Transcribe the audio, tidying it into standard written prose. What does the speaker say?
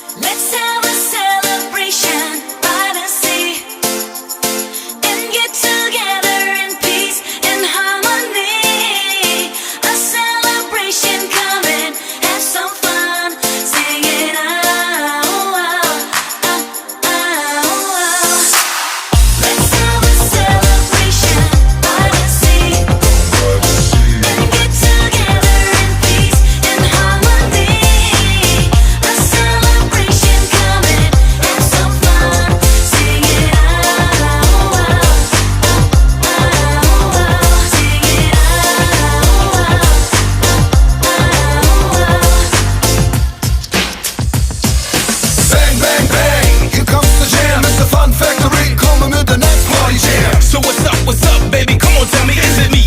Let's have a celebration by the sea and get together in peace and harmony. A celebration coming, have some fun, sing it out, Let's have a celebration by the sea and get together in peace and harmony. A celebration coming, have some fun, sing it out, sing it Bang, bang, bang, here comes the jam. It's the fun factory, coming with the next party jam. So what's up, baby? Come on, tell me, is it me